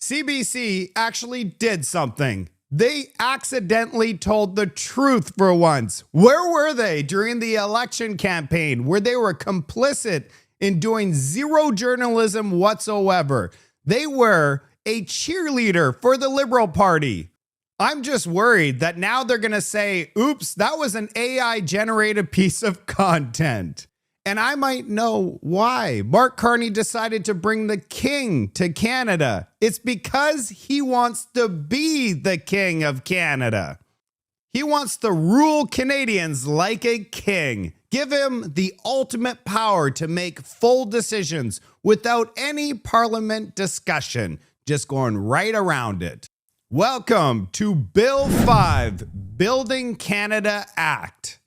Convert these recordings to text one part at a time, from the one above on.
CBC actually did something. They accidentally told the truth for once. Where were they during the election campaign where they were complicit in doing zero journalism whatsoever? They were a cheerleader for the Liberal Party. I'm just worried that now they're going to say, oops, that was an AI generated piece of content. And I might know why Mark Carney decided to bring the king to Canada. It's because he wants to be the king of Canada. He wants to rule Canadians like a king. Give him the ultimate power to make full decisions without any parliament discussion, just going right around it. Welcome to Bill 5, Building Canada Act.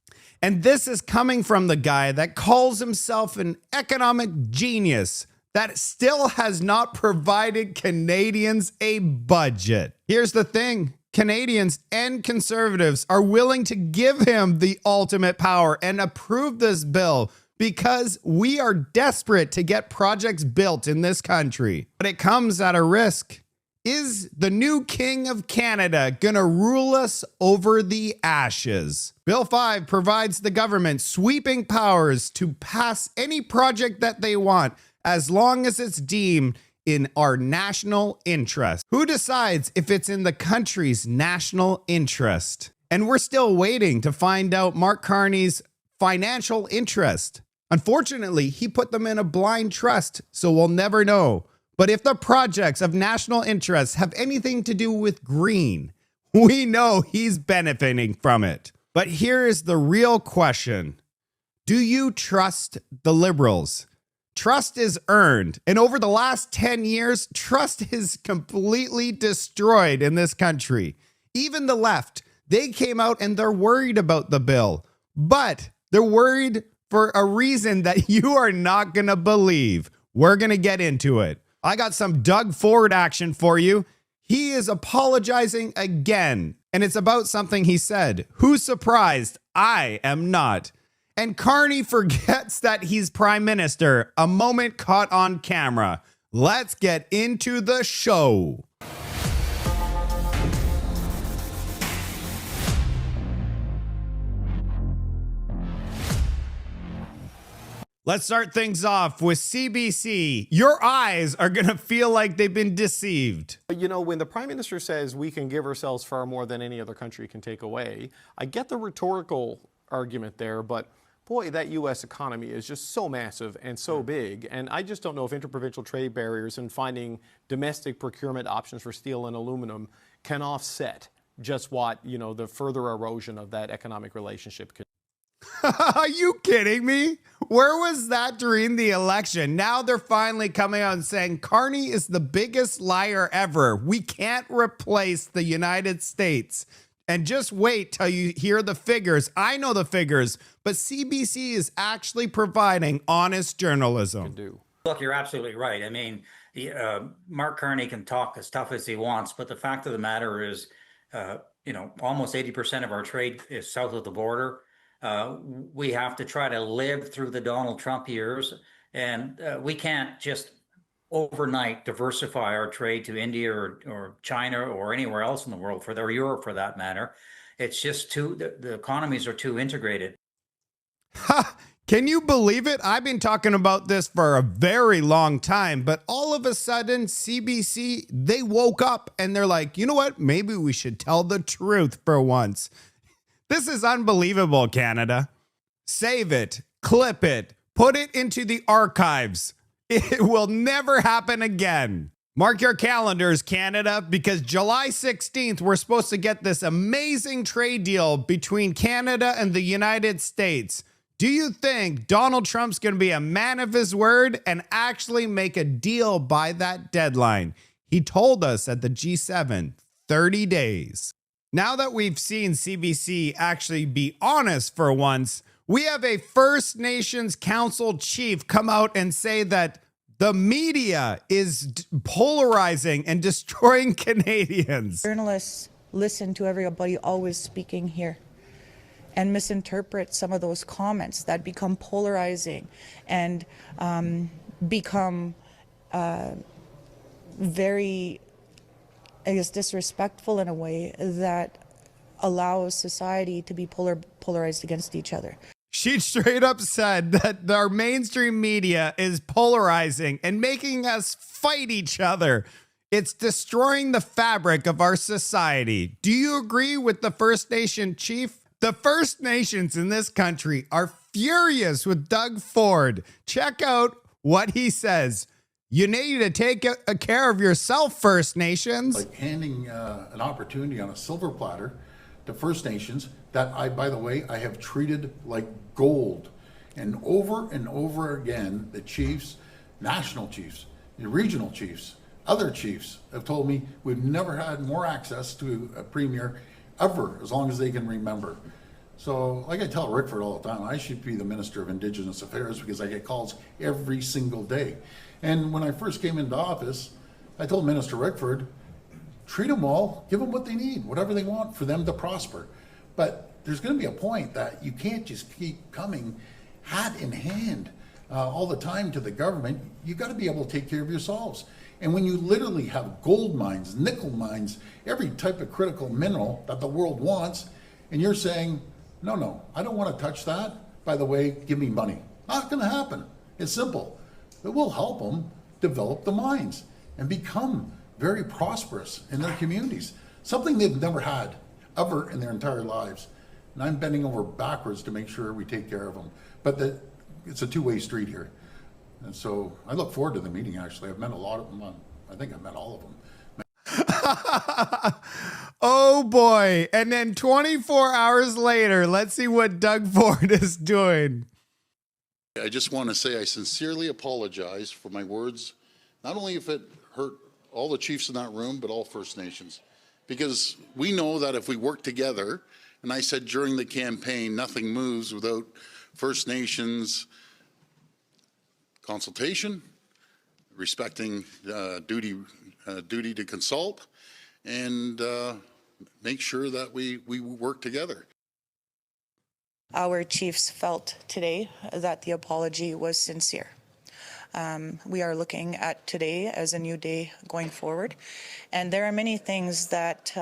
And this is coming from the guy that calls himself an economic genius that still has not provided Canadians a budget. Here's the thing. Canadians and conservatives are willing to give him the ultimate power and approve this bill because we are desperate to get projects built in this country. But it comes at a risk. Is the new King of Canada gonna rule us over the ashes? Bill 5 provides the government sweeping powers to pass any project that they want as long as it's deemed in our national interest. Who decides if it's in the country's national interest? And we're still waiting to find out Mark Carney's financial interest. Unfortunately, he put them in a blind trust, so we'll never know. But if the projects of national interest have anything to do with green, we know he's benefiting from it. But here is the real question. Do you trust the Liberals? Trust is earned. And over the last 10 years, trust is completely destroyed in this country. Even the left, they came out and they're worried about the bill. But they're worried for a reason that you are not going to believe. We're going to get into it. I got some Doug Ford action for you. He is apologizing again, and it's about something he said. Who's surprised? I am not. And Carney forgets that he's prime minister, a moment caught on camera. Let's get into the show. Let's start things off with CBC. Your eyes are going to feel like they've been deceived. You know, when the Prime Minister says we can give ourselves far more than any other country can take away, I get the rhetorical argument there, but boy, that U.S. economy is just so massive and so big, and I just don't know if interprovincial trade barriers and finding domestic procurement options for steel and aluminum can offset just what, you know, the further erosion of that economic relationship can. Are you kidding me? Where was that during the election? Now they're finally coming out and saying Carney is the biggest liar ever. We can't replace the United States. And just wait till you hear the figures. I know the figures, but CBC is actually providing honest journalism. Look, you're absolutely right. I mean, Mark Carney can talk as tough as he wants, but the fact of the matter is, you know, almost 80% of our trade is south of the border. We have to try to live through the Donald Trump years, and we can't just overnight diversify our trade to India or China or anywhere else in the world, or Europe for that matter. It's just the economies are too integrated. Ha! Can you believe it? I've been talking about this for a very long time, but all of a sudden CBC, they woke up and they're like, you know what? Maybe we should tell the truth for once. This is unbelievable, Canada. Save it, clip it, put it into the archives. It will never happen again. Mark your calendars, Canada, because July 16th, we're supposed to get this amazing trade deal between Canada and the United States. Do you think Donald Trump's going to be a man of his word and actually make a deal by that deadline? He told us at the G7, 30 days. Now that we've seen CBC actually be honest for once, we have a First Nations Council chief come out and say that the media is polarizing and destroying Canadians. Journalists listen to everybody always speaking here and misinterpret some of those comments that become polarizing and become very is disrespectful in a way that allows society to be polarized against each other. She straight up said that our mainstream media is polarizing and making us fight each other. It's destroying the fabric of our society. Do you agree with the First Nation chief? The First Nations in this country are furious with Doug Ford. Check out what he says. You need to take care of yourself, First Nations. Like handing an opportunity on a silver platter to First Nations that by the way, I have treated like gold. And over again, the chiefs, national chiefs, the regional chiefs, other chiefs have told me we've never had more access to a premier ever, as long as they can remember. So like I tell Rickford all the time, I should be the Minister of Indigenous Affairs because I get calls every single day. And when I first came into office, I told Minister Rickford, treat them all, give them what they need, whatever they want for them to prosper. But there's going to be a point that you can't just keep coming hat in hand all the time to the government. You got to be able to take care of yourselves. And when you literally have gold mines, nickel mines, every type of critical mineral that the world wants, and you're saying, no, I don't want to touch that. By the way, give me money. Not going to happen. It's simple. It will help them develop the mines and become very prosperous in their communities, something they've never had ever in their entire lives. And I'm bending over backwards to make sure we take care of them. But it's a two-way street here. And so I look forward to the meeting, actually. I've met a lot of them. I think I've met all of them. Oh boy. And then 24 hours later, let's see what Doug Ford is doing. I just want to say I sincerely apologize for my words, not only if it hurt all the chiefs in that room, but all First Nations. Because we know that if we work together, and I said during the campaign, nothing moves without First Nations consultation, respecting duty to consult, and make sure that we work together. Our chiefs felt today that the apology was sincere. We are looking at today as a new day going forward. And there are many things that,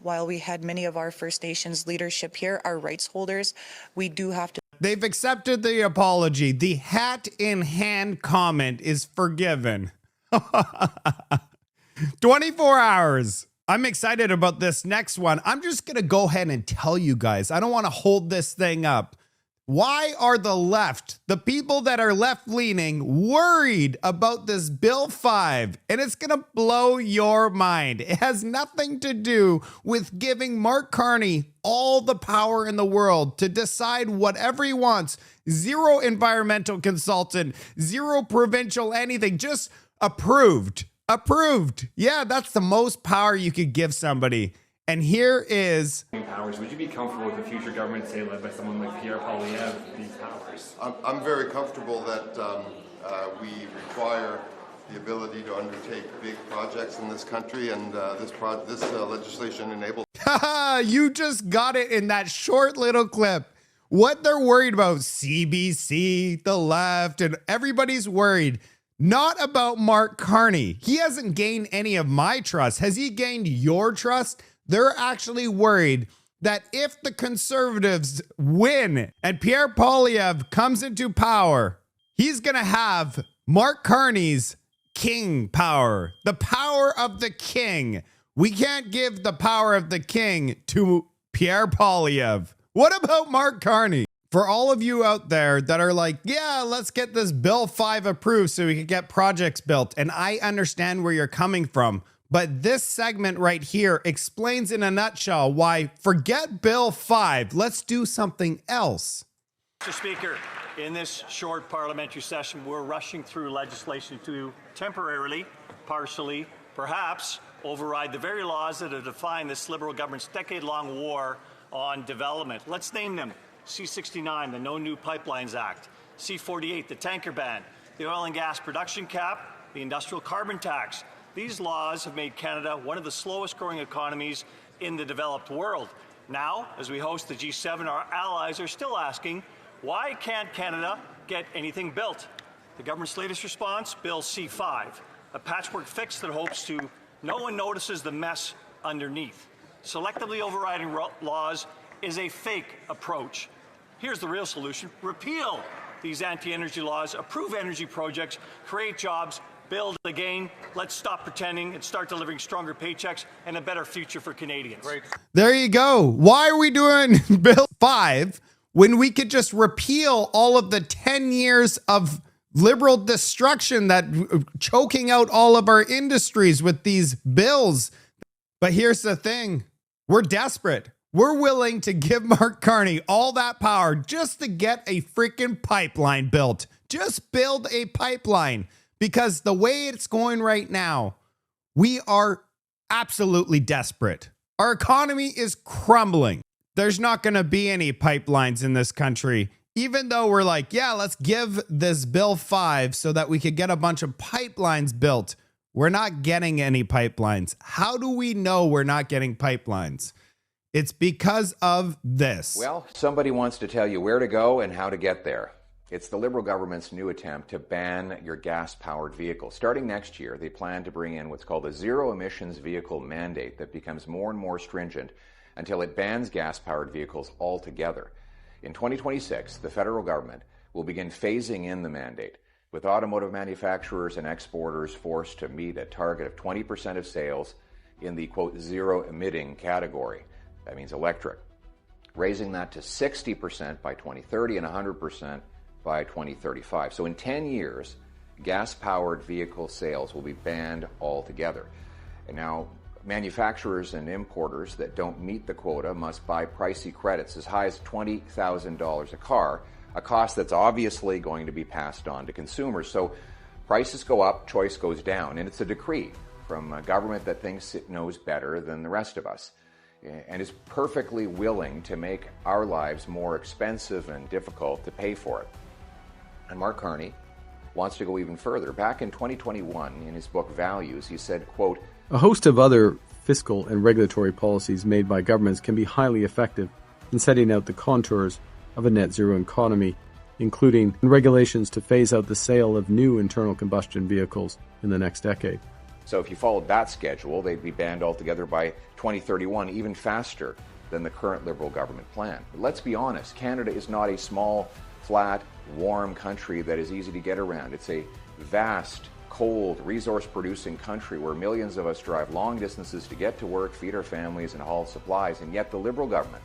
while we had many of our First Nations leadership here, our rights holders, we do have to. They've accepted the apology. The hat in hand comment is forgiven. 24 hours. I'm excited about this next one. I'm just going to go ahead and tell you guys. I don't want to hold this thing up. Why are the left, the people that are left-leaning, worried about this Bill 5? And it's going to blow your mind. It has nothing to do with giving Mark Carney all the power in the world to decide whatever he wants. Zero environmental consultant, zero provincial anything, just approved. Approved. Yeah, that's the most power you could give somebody. And here is... powers. Would you be comfortable with the future government, say, led by someone like Pierre Poilievre, these powers? I'm very comfortable that we require the ability to undertake big projects in this country, and this legislation enables... You just got it in that short little clip. What they're worried about, CBC, the left, and everybody's worried. Not about Mark Carney. He hasn't gained any of my trust. Has he gained your trust? They're actually worried that if the Conservatives win and Pierre Poilievre comes into power, he's going to have Mark Carney's king power, the power of the king. We can't give the power of the king to Pierre Poilievre. What about Mark Carney? For all of you out there that are like, yeah, let's get this Bill 5 approved so we can get projects built. And I understand where you're coming from. But this segment right here explains in a nutshell why forget Bill 5. Let's do something else. Mr. Speaker, in this short parliamentary session, we're rushing through legislation to temporarily, partially, perhaps override the very laws that have defined this Liberal government's decade-long war on development. Let's name them. C-69, the No New Pipelines Act. C-48, the tanker ban. The oil and gas production cap. The industrial carbon tax. These laws have made Canada one of the slowest growing economies in the developed world. Now, as we host the G7, our allies are still asking, why can't Canada get anything built? The government's latest response, Bill C-5, a patchwork fix that hopes to No one notices the mess underneath. Selectively overriding laws is a fake approach. Here's the real solution. Repeal these anti-energy laws, approve energy projects, create jobs, build again. Let's stop pretending and start delivering stronger paychecks and a better future for Canadians. Great. There you go. Why are we doing Bill 5 when we could just repeal all of the 10 years of liberal destruction that choking out all of our industries with these bills? But here's the thing. We're desperate. We're willing to give Mark Carney all that power just to get a freaking pipeline built. Just build a pipeline, because the way it's going right now, we are absolutely desperate. Our economy is crumbling. There's not going to be any pipelines in this country, even though we're like, yeah, let's give this Bill 5 so that we could get a bunch of pipelines built. We're not getting any pipelines. How do we know we're not getting pipelines? It's because of this. Well, somebody wants to tell you where to go and how to get there. It's the Liberal government's new attempt to ban your gas-powered vehicles. Starting next year, they plan to bring in what's called a zero-emissions vehicle mandate that becomes more and more stringent until it bans gas-powered vehicles altogether. In 2026, the federal government will begin phasing in the mandate, with automotive manufacturers and exporters forced to meet a target of 20% of sales in the, quote, zero-emitting category. That means electric, raising that to 60% by 2030 and 100% by 2035. So in 10 years, gas-powered vehicle sales will be banned altogether. And now manufacturers and importers that don't meet the quota must buy pricey credits as high as $20,000 a car, a cost that's obviously going to be passed on to consumers. So prices go up, choice goes down, and it's a decree from a government that thinks it knows better than the rest of us and is perfectly willing to make our lives more expensive and difficult to pay for it. And Mark Carney wants to go even further. Back in 2021, in his book Values, he said, quote, "A host of other fiscal and regulatory policies made by governments can be highly effective in setting out the contours of a net zero economy, including regulations to phase out the sale of new internal combustion vehicles in the next decade." So if you followed that schedule, they'd be banned altogether by 2031, even faster than the current Liberal government plan. But let's be honest, Canada is not a small, flat, warm country that is easy to get around. It's a vast, cold, resource-producing country where millions of us drive long distances to get to work, feed our families, and haul supplies, and yet the Liberal government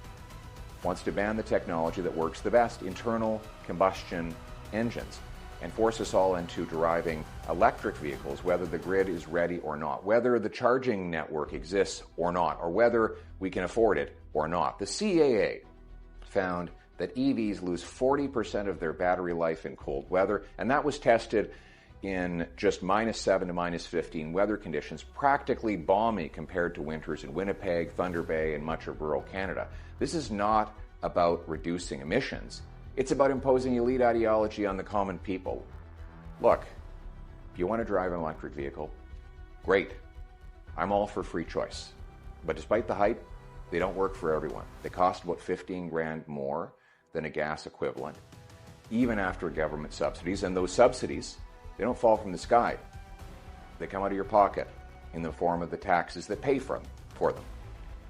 wants to ban the technology that works the best, internal combustion engines, and force us all into driving electric vehicles, whether the grid is ready or not, whether the charging network exists or not, or whether we can afford it or not. The CAA found that EVs lose 40% of their battery life in cold weather, and that was tested in just -7 to -15 weather conditions, practically balmy compared to winters in Winnipeg, Thunder Bay, and much of rural Canada. This is not about reducing emissions. It's about imposing elite ideology on the common people. Look, if you want to drive an electric vehicle, great. I'm all for free choice. But despite the hype, they don't work for everyone. They cost about 15 grand more than a gas equivalent, even after government subsidies. And those subsidies, they don't fall from the sky. They come out of your pocket in the form of the taxes that pay for them.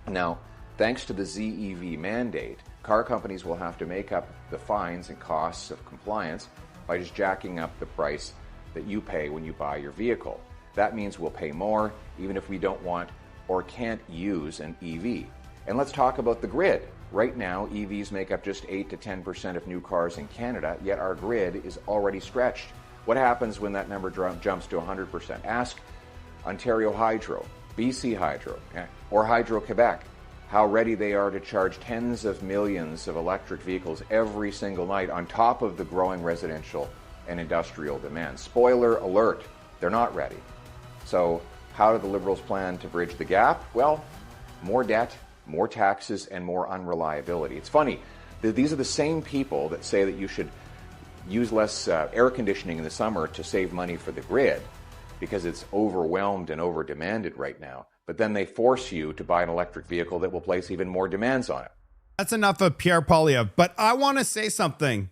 Now, thanks to the ZEV mandate, car companies will have to make up the fines and costs of compliance by just jacking up the price that you pay when you buy your vehicle. That means we'll pay more even if we don't want or can't use an EV. And let's talk about the grid. Right now, EVs make up just 8 to 10% of new cars in Canada, yet our grid is already stretched. What happens when that number jumps to 100%? Ask Ontario Hydro, BC Hydro, or Hydro-Quebec how ready they are to charge tens of millions of electric vehicles every single night on top of the growing residential and industrial demand. Spoiler alert, they're not ready. So how do the Liberals plan to bridge the gap? Well, more debt, more taxes, and more unreliability. It's funny, these are the same people that say that you should use less air conditioning in the summer to save money for the grid because it's overwhelmed and over-demanded right now. But then they force you to buy an electric vehicle that will place even more demands on it. That's enough of Pierre Poilievre, but I want to say something.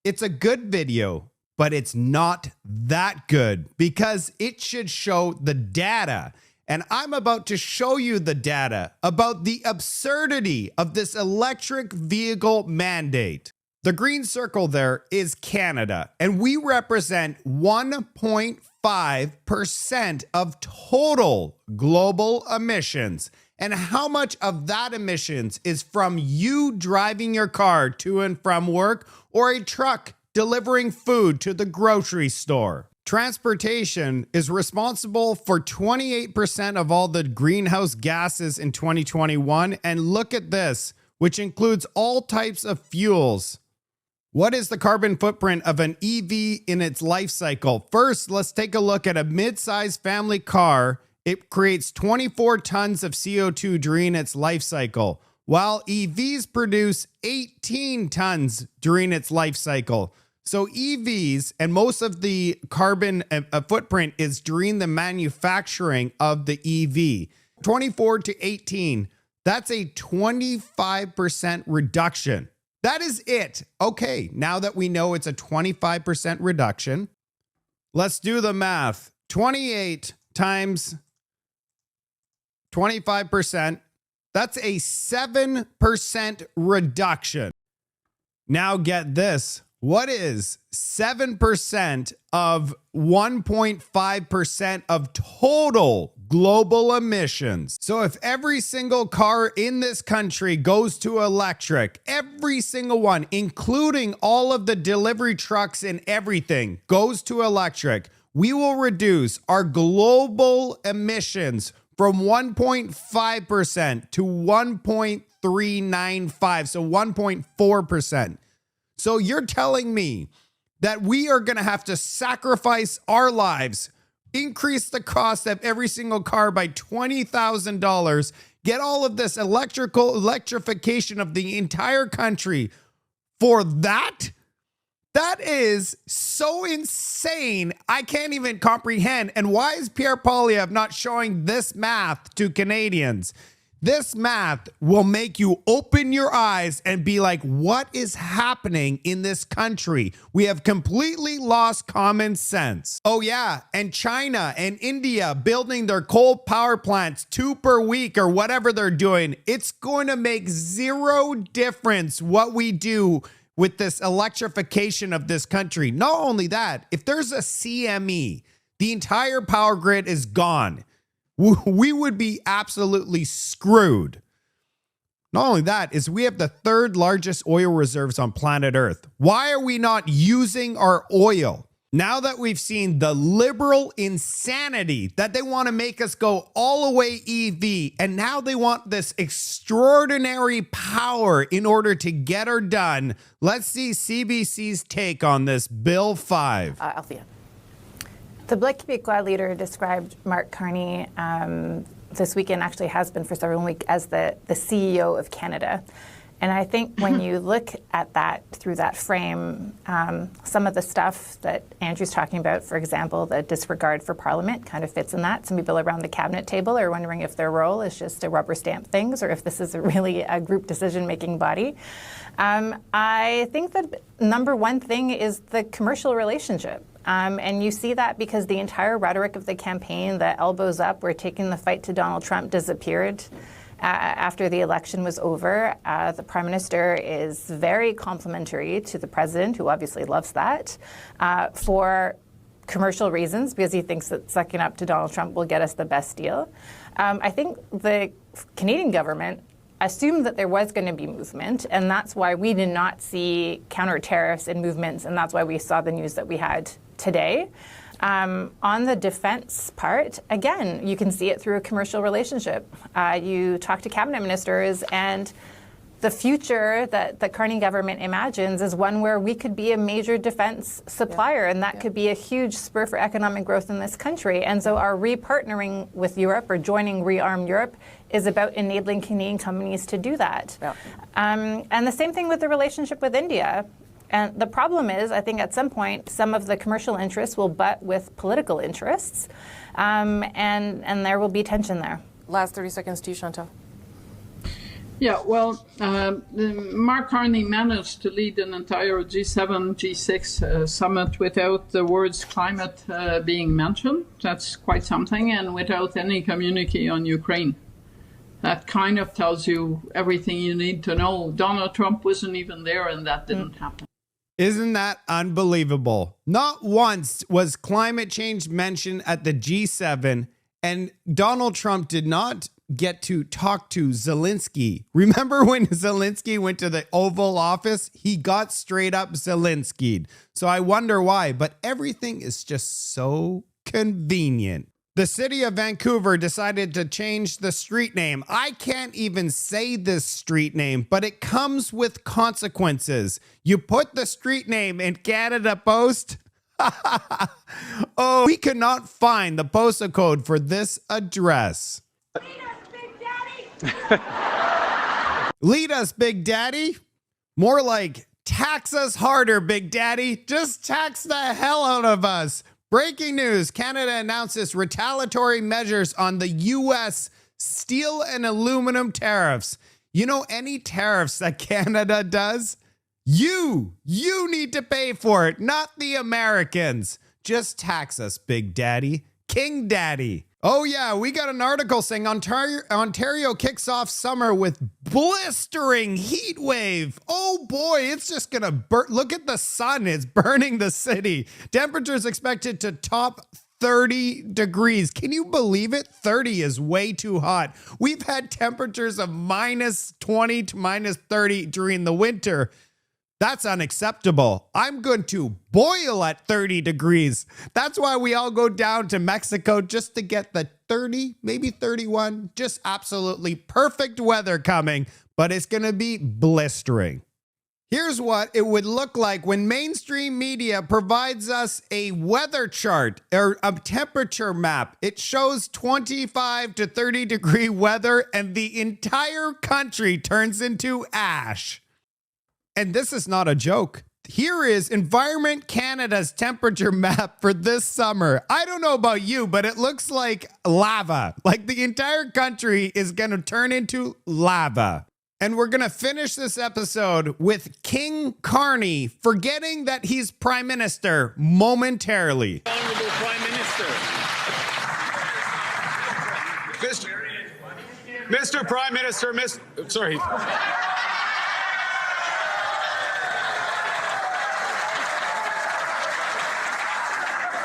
It's a good video, but it's not that good because it should show the data And I'm about to show you the data about the absurdity of this electric vehicle mandate. The green circle there is Canada, and we represent 1.5% of total global emissions. And how much of that emissions is from you driving your car to and from work, or a truck delivering food to the grocery store? Transportation is responsible for 28% of all the greenhouse gases in 2021. And look at this, which includes all types of fuels. What is the carbon footprint of an EV in its life cycle? First, let's take a look at a mid-sized family car. It creates 24 tons of CO2 during its life cycle, while EVs produce 18 tons during its life cycle. So EVs and most of the carbon footprint is during the manufacturing of the EV. 24 to 18, that's a 25% reduction. That is it. Okay, now that we know it's a 25% reduction, let's do the math. 28 times 25%, that's a 7% reduction. Now get this. What is 7% of 1.5% of total global emissions? So if every single car in this country goes to electric, every single one, including all of the delivery trucks and everything, goes to electric, we will reduce our global emissions from 1.5% to 1.395, so 1.4%. So you're telling me that we are going to have to sacrifice our lives, increase the cost of every single car by $20,000, get all of this electrification of the entire country for that? That is so insane. I can't even comprehend. And why is Pierre Poilievre not showing this math to Canadians? This math will make you open your eyes and be like, what is happening in this country? We have completely lost common sense. Oh yeah, and China and India building their coal power plants 2 per week or whatever they're doing. It's going to make zero difference what we do with this electrification of this country. Not only that, if there's a CME, the entire power grid is gone. We would be absolutely screwed. Not only that, is we have the 3rd largest oil reserves on planet Earth. Why are we not using our oil? Now that we've seen the liberal insanity that they want to make us go all the way EV, and now they want this extraordinary power in order to get her done, let's see CBC's take on this Bill 5. Althea. The Bloc Québécois leader described Mark Carney this weekend, actually has been for several weeks, as the CEO of Canada. And I think when you look at that through that frame, some of the stuff that Andrew's talking about, for example, the disregard for Parliament kind of fits in that. Some people around the cabinet table are wondering if their role is just to rubber stamp things or if this is really a group decision-making body. I think that number one thing is the commercial relationship. And you see that because the entire rhetoric of the campaign, the elbows up, we're taking the fight to Donald Trump, disappeared after the election was over. The Prime Minister is very complimentary to the President, who obviously loves that, for commercial reasons, because he thinks that sucking up to Donald Trump will get us the best deal. I think the Canadian government assumed that there was going to be movement, and that's why we did not see counter tariffs and movements, and that's why we saw the news that we had today. On the defense part, again, you can see it through a commercial relationship. You talk to cabinet ministers, and the future that the Carney government imagines is one where we could be a major defense supplier, and that could be a huge spur for economic growth in this country. And so our repartnering with Europe or joining Rearm Europe is about enabling Canadian companies to do that. Yeah. And the same thing with the relationship with India. And the problem is, I think at some point, some of the commercial interests will butt with political interests, and there will be tension there. Last 30 seconds to you, Chantal. Yeah, well, Mark Carney managed to lead an entire G7, G6 summit without the words climate being mentioned. That's quite something, and without any communique on Ukraine. That kind of tells you everything you need to know. Donald Trump wasn't even there, and that didn't happen. Isn't that unbelievable? Not once was climate change mentioned at the G7, and Donald Trump did not get to talk to Zelensky. Remember when Zelensky went to the Oval Office? He got straight up Zelensky'd. So I wonder why, but everything is just so convenient. The city of Vancouver decided to change the street name. I can't even say this street name, but it comes with consequences. You put the street name in Canada Post. Oh, we could not find the postal code for this address. Lead us, Big Daddy. More like tax us harder, Big Daddy. Just tax the hell out of us. Breaking news, Canada announces retaliatory measures on the U.S. steel and aluminum tariffs. You know, any tariffs that Canada does, you need to pay for it, not the Americans. Just tax us, Big Daddy. King Daddy. Oh yeah, we got an article saying Ontario kicks off summer with blistering heat wave. Oh boy, it's just gonna burn. Look at the sun, it's burning the city. Temperatures expected to top 30 degrees. Can you believe it? 30 is way too hot. We've had temperatures of minus 20 to minus 30 during the winter. That's unacceptable. I'm going to boil at 30 degrees. That's why we all go down to Mexico just to get the 30, maybe 31, just absolutely perfect weather coming, but it's going to be blistering. Here's what it would look like when mainstream media provides us a weather chart or a temperature map. It shows 25 to 30 degree weather and the entire country turns into ash. And this is not a joke. Here is Environment Canada's temperature map for this summer. I don't know about you, but it looks like lava. Like the entire country is going to turn into lava. And we're going to finish this episode with King Carney forgetting that he's Prime Minister momentarily. Honorable Prime Minister. Mr. Prime Minister, sorry.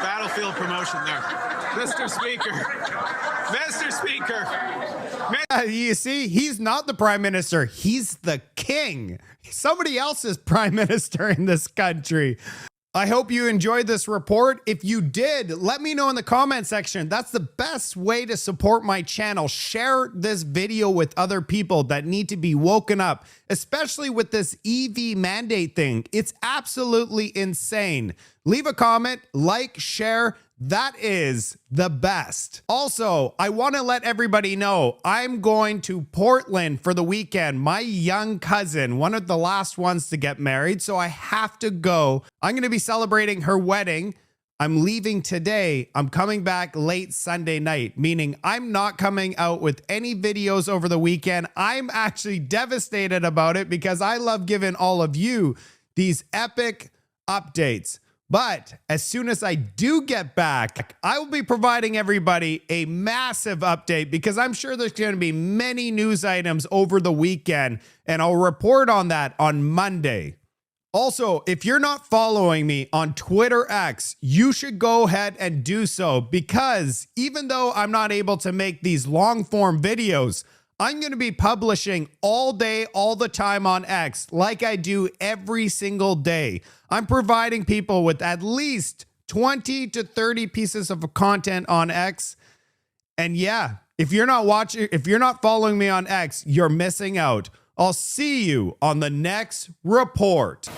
Battlefield promotion there. Mr. Speaker. Mr. Speaker. You see, he's not the Prime Minister. He's the king. Somebody else is Prime Minister in this country. I hope you enjoyed this report. If you did, let me know in the comment section. That's the best way to support my channel. Share this video with other people that need to be woken up, especially with this EV mandate thing. It's absolutely insane. Leave a comment, like, share. That is the best. Also, I want to let everybody know I'm going to Portland for the weekend. My young cousin, one of the last ones to get married, so I have to go. I'm going to be celebrating her wedding. I'm leaving today. I'm coming back late Sunday night, meaning I'm not coming out with any videos over the weekend. I'm actually devastated about it because I love giving all of you these epic updates. But as soon as I do get back, I will be providing everybody a massive update because I'm sure there's going to be many news items over the weekend, and I'll report on that on Monday. Also, if you're not following me on Twitter X, you should go ahead and do so because even though I'm not able to make these long form videos, I'm going to be publishing all day, all the time on X, like I do every single day. I'm providing people with at least 20 to 30 pieces of content on X. And yeah, if you're not following me on X, you're missing out. I'll see you on the next report.